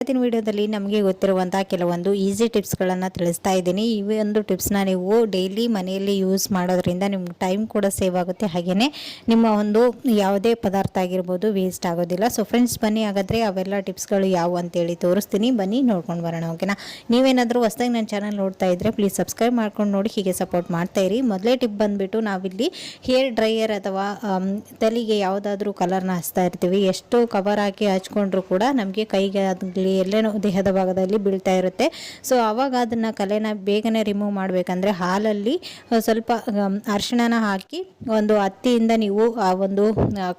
ಇವತ್ತಿನ ವಿಡಿಯೋದಲ್ಲಿ ನಮಗೆ ಗೊತ್ತಿರುವಂತಹ ಕೆಲವೊಂದು ಈಸಿ ಟಿಪ್ಸ್ಗಳನ್ನು ತಿಳಿಸ್ತಾ ಇದ್ದೀನಿ. ಈ ಒಂದು ಟಿಪ್ಸ್ನ ನೀವು ಡೈಲಿ ಮನೆಯಲ್ಲಿ ಯೂಸ್ ಮಾಡೋದ್ರಿಂದ ನಿಮ್ಗೆ ಟೈಮ್ ಕೂಡ ಸೇವ್ ಆಗುತ್ತೆ, ಹಾಗೆಯೇ ನಿಮ್ಮ ಒಂದು ಯಾವುದೇ ಪದಾರ್ಥ ಆಗಿರ್ಬೋದು ವೇಸ್ಟ್ ಆಗೋದಿಲ್ಲ. ಸೊ ಫ್ರೆಂಡ್ಸ್, ಬನ್ನಿ ಹಾಗಾದರೆ ಅವೆಲ್ಲ ಟಿಪ್ಸ್ಗಳು ಯಾವುವು ಅಂತೇಳಿ ತೋರಿಸ್ತೀನಿ. ಬನ್ನಿ ನೋಡ್ಕೊಂಡು ಬರೋಣ, ಓಕೆನಾ. ನೀವೇನಾದರೂ ಹೊಸದಾಗಿ ನನ್ನ ಚಾನಲ್ ನೋಡ್ತಾ ಇದ್ದರೆ ಪ್ಲೀಸ್ ಸಬ್ಸ್ಕ್ರೈಬ್ ಮಾಡ್ಕೊಂಡು ನೋಡಿ, ಹೀಗೆ ಸಪೋರ್ಟ್ ಮಾಡ್ತಾ ಇರಿ. ಮೊದಲೇ ಟಿಪ್ ಬಂದುಬಿಟ್ಟು, ನಾವಿಲ್ಲಿ ಹೇರ್ ಡ್ರೈಯರ್ ಅಥವಾ ತಲೆಗೆ ಯಾವುದಾದ್ರೂ ಕಲರ್ನ ಹಚ್ತಾ ಇರ್ತೀವಿ. ಎಷ್ಟು ಕವರ್ ಹಾಕಿ ಹಚ್ಕೊಂಡ್ರೂ ಕೂಡ ನಮಗೆ ಕೈಗೆ ಆಗಲಿ ಎಲ್ಲೇನೋ ದೇಹದ ಭಾಗದಲ್ಲಿ ಬೀಳ್ತಾ ಇರುತ್ತೆ. ಸೊ ಆವಾಗ ಅದನ್ನು ಕಲೆನ ಬೇಗನೆ ರಿಮೂವ್ ಮಾಡಬೇಕಂದ್ರೆ ಹಾಲಲ್ಲಿ ಸ್ವಲ್ಪ ಅರಿಶಿಣನ ಹಾಕಿ ಒಂದು ಹತ್ತಿಯಿಂದ ನೀವು ಆ ಒಂದು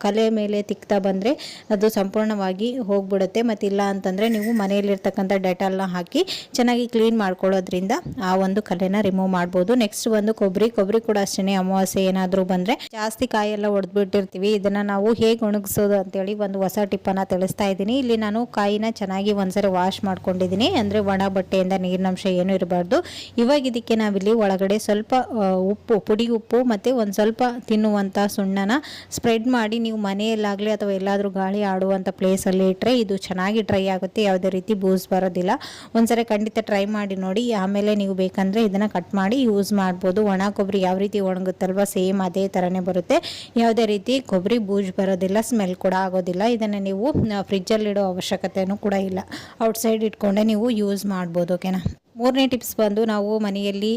ಕಲೆ ಮೇಲೆ ತಿಕ್ತಾ ಬಂದರೆ ಅದು ಸಂಪೂರ್ಣವಾಗಿ ಹೋಗ್ಬಿಡುತ್ತೆ. ಮತ್ತಿಲ್ಲ ಅಂತಂದರೆ ನೀವು ಮನೆಯಲ್ಲಿರ್ತಕ್ಕಂಥ ಡೆಟಾಲ್ನ ಹಾಕಿ ಚೆನ್ನಾಗಿ ಕ್ಲೀನ್ ಮಾಡ್ಕೊಳ್ಳೋದ್ರಿಂದ ಆ ಒಂದು ಕಲೆನ ರಿಮೂವ್ ಮಾಡ್ಬೋದು. ನೆಕ್ಸ್ಟ್ ಒಂದು ಕೊಬ್ಬರಿ ಕೂಡ ಅಷ್ಟೇ. ಅಮಾವಾಸ್ಯೆ ಏನಾದರೂ ಬಂದರೆ ಜಾಸ್ತಿ ಕಾಯೆಲ್ಲ ಒಡೆದ್ಬಿಟ್ಟಿರ್ತೀವಿ. ಇದನ್ನು ನಾವು ಹೇಗೆ ಒಣಗಿಸೋದು ಅಂತೇಳಿ ಒಂದು ಹೊಸ ಟಿಪ್ಪನ್ನು ತಿಳಿಸ್ತಾ ಇದ್ದೀನಿ. ಇಲ್ಲಿ ನಾನು ಕಾಯಿನ ಚೆನ್ನಾಗಿ ಒಂದ್ಸರಿ ವಾಶ್ ಮಾಡ್ಕೊಂಡಿದ್ದೀನಿ, ಅಂದರೆ ಒಣ ಬಟ್ಟೆಯಿಂದ ನೀರಿನಂಶ ಏನೂ ಇರಬಾರ್ದು. ಇವಾಗ ಇದಕ್ಕೆ ನಾವಿಲ್ಲಿ ಒಳಗಡೆ ಸ್ವಲ್ಪ ಉಪ್ಪು, ಪುಡಿ ಉಪ್ಪು ಮತ್ತು ಒಂದು ಸ್ವಲ್ಪ ತಿನ್ನುವಂಥ ಸುಣ್ಣನ ಸ್ಪ್ರೆಡ್ ಮಾಡಿ ನೀವು ಮನೆಯಲ್ಲಾಗಲಿ ಅಥವಾ ಎಲ್ಲಾದರೂ ಗಾಳಿ ಆಡುವಂಥ ಪ್ಲೇಸಲ್ಲಿ ಇಟ್ಟರೆ ಇದು ಚೆನ್ನಾಗಿ ಡ್ರೈ ಆಗುತ್ತೆ, ಯಾವುದೇ ರೀತಿ ಬೂಸ್ ಬರೋದಿಲ್ಲ. ಒಂದ್ಸರಿ ಖಂಡಿತ ಟ್ರೈ ಮಾಡಿ ನೋಡಿ. ಆಮೇಲೆ ನೀವು ಬೇಕಂದರೆ ಇದನ್ನು ಕಟ್ ಮಾಡಿ ಯೂಸ್ ಮಾಡ್ಬೋದು. ಒಣ ಕೊಬ್ಬರಿ ಯಾವ ರೀತಿ ಒಣಗುತ್ತಲ್ವ ಸೇಮ್ ಅದೇ ಥರನೇ ಬರುತ್ತೆ, ಯಾವುದೇ ರೀತಿ ಕೊಬ್ಬರಿ ಬೂಜ್ ಬರೋದಿಲ್ಲ, ಸ್ಮೆಲ್ ಕೂಡ ಆಗೋದಿಲ್ಲ. ಇದನ್ನು ನೀವು ಫ್ರಿಜ್ಜಲ್ಲಿಡೋ ಅವಶ್ಯಕತೆಯೂ ಕೂಡ ಇಲ್ಲ, ಔಟ್ಸೈಡ್ ಇಟ್ಕೊಂಡೆ ನೀವು ಯೂಸ್ ಮಾಡ್ಬೋದು, ಓಕೆನಾ. ಮೂರನೇ ಟಿಪ್ಸ್ ಬಂದು, ನಾವು ಮನೆಯಲ್ಲಿ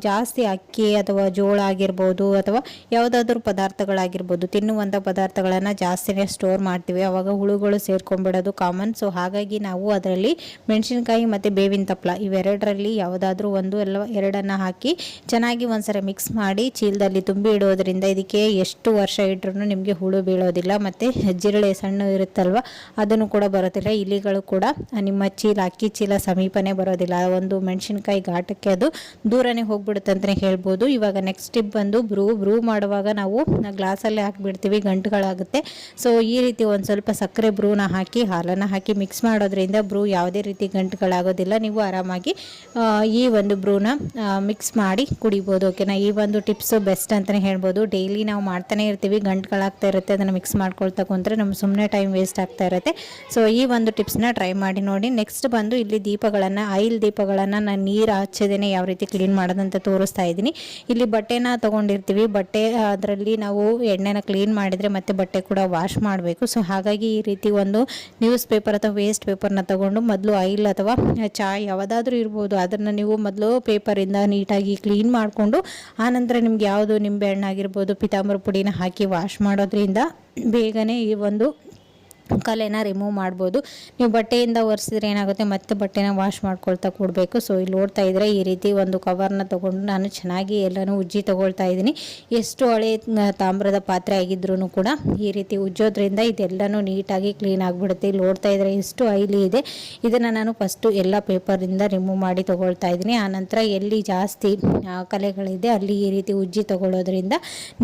ಜಾಸ್ತಿ ಅಕ್ಕಿ ಅಥವಾ ಜೋಳ ಆಗಿರ್ಬೋದು ಅಥವಾ ಯಾವುದಾದ್ರೂ ಪದಾರ್ಥಗಳಾಗಿರ್ಬೋದು, ತಿನ್ನುವಂಥ ಪದಾರ್ಥಗಳನ್ನು ಜಾಸ್ತಿನೇ ಸ್ಟೋರ್ ಮಾಡ್ತೀವಿ. ಆವಾಗ ಹುಳುಗಳು ಸೇರ್ಕೊಂಡ್ಬಿಡೋದು ಕಾಮನ್. ಸೊ ಹಾಗಾಗಿ ನಾವು ಅದರಲ್ಲಿ ಮೆಣಸಿನ್ಕಾಯಿ ಮತ್ತು ಬೇವಿನ ತಪ್ಪಲ ಇವೆರಡರಲ್ಲಿ ಯಾವುದಾದ್ರೂ ಒಂದು ಎರಡನ್ನು ಹಾಕಿ ಚೆನ್ನಾಗಿ ಒಂದ್ಸರಿ ಮಿಕ್ಸ್ ಮಾಡಿ ಚೀಲದಲ್ಲಿ ತುಂಬಿ ಇಡೋದ್ರಿಂದ ಇದಕ್ಕೆ ಎಷ್ಟು ವರ್ಷ ಇಟ್ಟರೂ ನಿಮಗೆ ಹುಳು ಬೀಳೋದಿಲ್ಲ. ಮತ್ತು ಜಿರಳೆ ಸಣ್ಣ ಇರುತ್ತಲ್ವ ಅದನ್ನು ಕೂಡ ಬರೋದಿಲ್ಲ. ಇಲಿಗಳು ಕೂಡ ನಿಮ್ಮ ಅಕ್ಕಿ ಚೀಲ ಸಮೀಪನೇ ಬರೋದಿಲ್ಲ. ಒಂದು ಮೆಣಸಿನ್ಕಾಯಿ ಘಾಟಕ್ಕೆ ಅದು ದೂರನೇ ಹೋಗ್ಬಿಡುತ್ತೆ ಅಂತಲೇ ಹೇಳ್ಬೋದು. ಇವಾಗ ನೆಕ್ಸ್ಟ್ ಟಿಪ್ ಬಂದು ಬ್ರೂ ಮಾಡುವಾಗ ನಾವು ಗ್ಲಾಸಲ್ಲೇ ಹಾಕಿಬಿಡ್ತೀವಿ, ಗಂಟುಗಳಾಗುತ್ತೆ. ಸೊ ಈ ರೀತಿ ಒಂದು ಸ್ವಲ್ಪ ಸಕ್ಕರೆ ಬ್ರೂನ ಹಾಕಿ ಹಾಲನ್ನು ಹಾಕಿ ಮಿಕ್ಸ್ ಮಾಡೋದ್ರಿಂದ ಬ್ರೂ ಯಾವುದೇ ರೀತಿ ಗಂಟುಗಳಾಗೋದಿಲ್ಲ. ನೀವು ಆರಾಮಾಗಿ ಈ ಒಂದು ಬ್ರೂನ ಮಿಕ್ಸ್ ಮಾಡಿ ಕುಡಿಬೋದು, ಓಕೆನಾ. ಈ ಒಂದು ಟಿಪ್ಸು ಬೆಸ್ಟ್ ಅಂತಲೇ ಹೇಳ್ಬೋದು. ಡೈಲಿ ನಾವು ಮಾಡ್ತಾನೆ ಇರ್ತೀವಿ, ಗಂಟುಗಳಾಗ್ತಾ ಇರುತ್ತೆ, ಅದನ್ನು ಮಿಕ್ಸ್ ಮಾಡ್ಕೊಳ್ತಾ ಕುಂತ್ರೆ ನಮ್ಗೆ ಸುಮ್ಮನೆ ಟೈಮ್ ವೇಸ್ಟ್ ಆಗ್ತಾ ಇರುತ್ತೆ. ಸೊ ಈ ಒಂದು ಟಿಪ್ಸ್ನ ಟ್ರೈ ಮಾಡಿ ನೋಡಿ. ನೆಕ್ಸ್ಟ್ ಬಂದು ಇಲ್ಲಿ ದೀಪಗಳನ್ನು, ಆಯಿಲ್ ದೀಪಗಳನ್ನು ನಾನು ನೀರು ಹಚ್ಚದೇನೆ ಯಾವ ರೀತಿ ಕ್ಲೀನ್ ಮಾಡೋದಂತ ತೋರಿಸ್ತಾ ಇದ್ದೀನಿ. ಇಲ್ಲಿ ಬಟ್ಟೆನ ತೊಗೊಂಡಿರ್ತೀವಿ, ಬಟ್ಟೆ ಅದರಲ್ಲಿ ನಾವು ಎಣ್ಣೆನ ಕ್ಲೀನ್ ಮಾಡಿದರೆ ಮತ್ತೆ ಬಟ್ಟೆ ಕೂಡ ವಾಶ್ ಮಾಡಬೇಕು. ಸೊ ಹಾಗಾಗಿ ಈ ರೀತಿ ಒಂದು ನ್ಯೂಸ್ ಪೇಪರ್ ಅಥವಾ ವೇಸ್ಟ್ ಪೇಪರ್ನ ತೊಗೊಂಡು ಮೊದಲು ಆಯಿಲ್ ಅಥವಾ ಚಾಯ್ ಯಾವುದಾದ್ರೂ ಇರ್ಬೋದು, ಅದನ್ನು ನೀವು ಮೊದಲು ಪೇಪರಿಂದ ನೀಟಾಗಿ ಕ್ಲೀನ್ ಮಾಡಿಕೊಂಡು ಆನಂತರ ನಿಮ್ಗೆ ಯಾವುದು ನಿಂಬೆ ಹಣ್ಣಾಗಿರ್ಬೋದು ಪಿತಾಂಬರ ಪುಡಿನ ಹಾಕಿ ವಾಶ್ ಮಾಡೋದ್ರಿಂದ ಬೇಗನೆ ಈ ಒಂದು ಕಲೆನ ರಿಮೂವ್ ಮಾಡ್ಬೋದು. ನೀವು ಬಟ್ಟೆಯಿಂದ ಒರೆಸಿದ್ರೆ ಏನಾಗುತ್ತೆ, ಮತ್ತೆ ಬಟ್ಟೆನ ವಾಶ್ ಮಾಡ್ಕೊಳ್ತಾ ಕೊಡಬೇಕು. ಸೊ ಇಲ್ಲಿ ನೋಡ್ತಾ ಇದ್ದರೆ ಈ ರೀತಿ ಒಂದು ಕವರ್ನ ತೊಗೊಂಡು ನಾನು ಚೆನ್ನಾಗಿ ಎಲ್ಲನೂ ಉಜ್ಜಿ ತೊಗೊಳ್ತಾ ಇದ್ದೀನಿ. ಎಷ್ಟು ಹಳೆ ತಾಮ್ರದ ಪಾತ್ರೆ ಆಗಿದ್ರೂ ಕೂಡ ಈ ರೀತಿ ಉಜ್ಜೋದ್ರಿಂದ ಇದೆಲ್ಲನೂ ನೀಟಾಗಿ ಕ್ಲೀನ್ ಆಗಿಬಿಡುತ್ತೆ. ಇಲ್ಲಿ ನೋಡ್ತಾ ಇದ್ದರೆ ಎಷ್ಟು ಆಯಿಲಿ ಇದೆ. ಇದನ್ನು ನಾನು ಫಸ್ಟು ಎಲ್ಲ ಪೇಪರಿಂದ ರಿಮೂವ್ ಮಾಡಿ ತೊಗೊಳ್ತಾ ಇದ್ದೀನಿ. ಆನಂತರ ಎಲ್ಲಿ ಜಾಸ್ತಿ ಕಲೆಗಳಿದೆ ಅಲ್ಲಿ ಈ ರೀತಿ ಉಜ್ಜಿ ತೊಗೊಳ್ಳೋದ್ರಿಂದ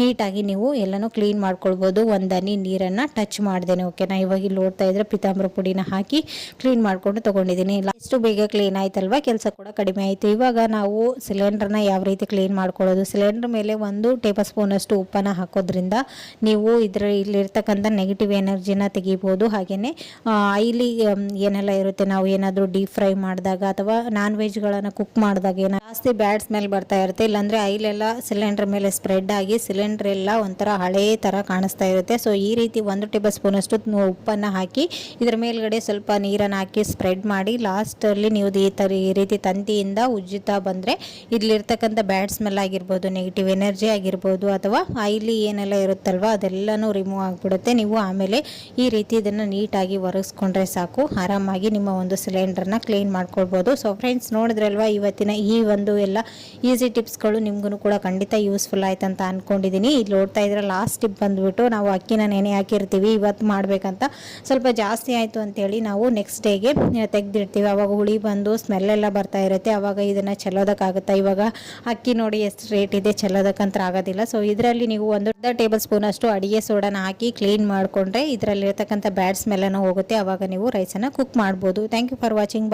ನೀಟಾಗಿ ನೀವು ಎಲ್ಲನೂ ಕ್ಲೀನ್ ಮಾಡ್ಕೊಳ್ಬೋದು, ಒಂದು ಹನಿ ನೀರನ್ನು ಟಚ್ ಮಾಡ್ದೇನೆ, ಓಕೆನಾ. ಇವಾಗ ಇಲ್ಲಿ ನೋಡ್ತಾ ಇದ್ರೆ ಪಿತಾಂಬರ ಪುಡಿನ ಹಾಕಿ ಕ್ಲೀನ್ ಮಾಡ್ಕೊಂಡು ತೊಗೊಂಡಿದ್ದೀನಿ. ಎಷ್ಟು ಬೇಗ ಕ್ಲೀನ್ ಆಯ್ತಲ್ವಾ, ಕೆಲಸ ಕೂಡ ಕಡಿಮೆ ಆಯಿತು. ಇವಾಗ ನಾವು ಸಿಲಿಂಡರ್ನ ಯಾವ ರೀತಿ ಕ್ಲೀನ್ ಮಾಡ್ಕೊಳ್ಳೋದು, ಸಿಲಿಂಡರ್ ಮೇಲೆ 1 ಟೇಬಲ್ ಸ್ಪೂನ್ ಅಷ್ಟು ಉಪ್ಪನ್ನು ಹಾಕೋದ್ರಿಂದ ನೀವು ಇಲ್ಲಿರ್ತಕ್ಕಂಥ ನೆಗೆಟಿವ್ ಎನರ್ಜಿನ ತೆಗಿಬೋದು. ಹಾಗೆಯೇ ಆಯಿಲಿ ಏನೆಲ್ಲ ಇರುತ್ತೆ, ನಾವು ಏನಾದರೂ ಡೀಪ್ ಫ್ರೈ ಮಾಡಿದಾಗ ಅಥವಾ ನಾನ್ ವೆಜ್ಗಳನ್ನು ಕುಕ್ ಮಾಡಿದಾಗ ಜಾಸ್ತಿ ಬ್ಯಾಡ್ ಸ್ಮೆಲ್ ಬರ್ತಾ ಇರುತ್ತೆ. ಇಲ್ಲಾಂದರೆ ಆಯಿಲೆಲ್ಲ ಸಿಲಿಂಡರ್ ಮೇಲೆ ಸ್ಪ್ರೆಡ್ ಆಗಿ ಸಿಲಿಂಡರ್ ಎಲ್ಲ ಒಂಥರ ಹಳೇ ಥರ ಕಾಣಿಸ್ತಾ ಇರುತ್ತೆ. ಸೊ ಈ ರೀತಿ 1 ಟೇಬಲ್ ಸ್ಪೂನ್ ಅಷ್ಟು ಉಪ್ಪನ್ನು ಹಾಕಿ ಇದರ ಮೇಲ್ಗಡೆ ಸ್ವಲ್ಪ ನೀರನ್ನು ಹಾಕಿ ಸ್ಪ್ರೆಡ್ ಮಾಡಿ ಲಾಸ್ಟಲ್ಲಿ ನೀವು ಈ ರೀತಿ ತಂತಿಯಿಂದ ಉಜ್ಜುತ್ತಾ ಬಂದರೆ ಇಲ್ಲಿರ್ತಕ್ಕಂಥ ಬ್ಯಾಡ್ ಸ್ಮೆಲ್ ಆಗಿರ್ಬೋದು, ನೆಗೆಟಿವ್ ಎನರ್ಜಿ ಆಗಿರ್ಬೋದು ಅಥವಾ ಆಯಿಲಿ ಏನೆಲ್ಲ ಇರುತ್ತಲ್ವ ಅದೆಲ್ಲನೂ ರಿಮೂವ್ ಆಗಿಬಿಡುತ್ತೆ. ನೀವು ಆಮೇಲೆ ಈ ರೀತಿ ಇದನ್ನು ನೀಟಾಗಿ ಒರೆಸ್ಕೊಂಡ್ರೆ ಸಾಕು, ಆರಾಮಾಗಿ ನಿಮ್ಮ ಒಂದು ಸಿಲಿಂಡರ್ನ ಕ್ಲೀನ್ ಮಾಡ್ಕೊಳ್ಬೋದು. ಸೊ ಫ್ರೆಂಡ್ಸ್, ನೋಡಿದ್ರಲ್ವ ಇವತ್ತಿನ ಈ ಒಂದು ಎಲ್ಲ ಈಸಿ ಟಿಪ್ಸ್ಗಳು ನಿಮಗೂ ಕೂಡ ಖಂಡಿತ ಯೂಸ್ಫುಲ್ ಆಯ್ತು ಅಂತ ಅಂದ್ಕೊಂಡಿದ್ದೀನಿ. ಇಲ್ಲಿ ನೋಡ್ತಾ ಇದ್ರೆ ಲಾಸ್ಟ್ ಟಿಪ್ ಬಂದುಬಿಟ್ಟು, ನಾವು ಅಕ್ಕಿನ ನೆನೆ ಹಾಕಿರ್ತೀವಿ, ಇವತ್ತು ಮಾಡಬೇಕಂತ ಸ್ವಲ್ಪ ಜಾಸ್ತಿ ಆಯಿತು ಅಂತೇಳಿ ನಾವು ನೆಕ್ಸ್ಟ್ ಡೇಗೆ ತೆಗೆದಿಡ್ತೀವಿ. ಆವಾಗ ಹುಳಿ ಬಂದು ಸ್ಮೆಲ್ಲೆಲ್ಲ ಬರ್ತಾ ಇರುತ್ತೆ. ಆವಾಗ ಇದನ್ನು ಚೆಲ್ಲೋದಕ್ಕಾಗುತ್ತಾ? ಇವಾಗ ಅಕ್ಕಿ ನೋಡಿ ಎಷ್ಟು ರೇಟ್ ಇದೆ, ಚೆಲ್ಲೋದಕ್ಕಂತ ಆಗೋದಿಲ್ಲ. ಸೊ ಇದರಲ್ಲಿ ನೀವು 1 ಟೇಬಲ್ ಸ್ಪೂನ್ ಅಷ್ಟು ಅಡಿಗೆ ಸೋಡಾನ ಹಾಕಿ ಕ್ಲೀನ್ ಮಾಡಿಕೊಂಡ್ರೆ ಇದರಲ್ಲಿರ್ತಕ್ಕಂಥ ಬ್ಯಾಡ್ ಸ್ಮೆಲ್ಲನ್ನು ಹೋಗುತ್ತೆ. ಆವಾಗ ನೀವು ರೈಸನ್ನು ಕುಕ್ ಮಾಡ್ಬೋದು. Thank you for watching.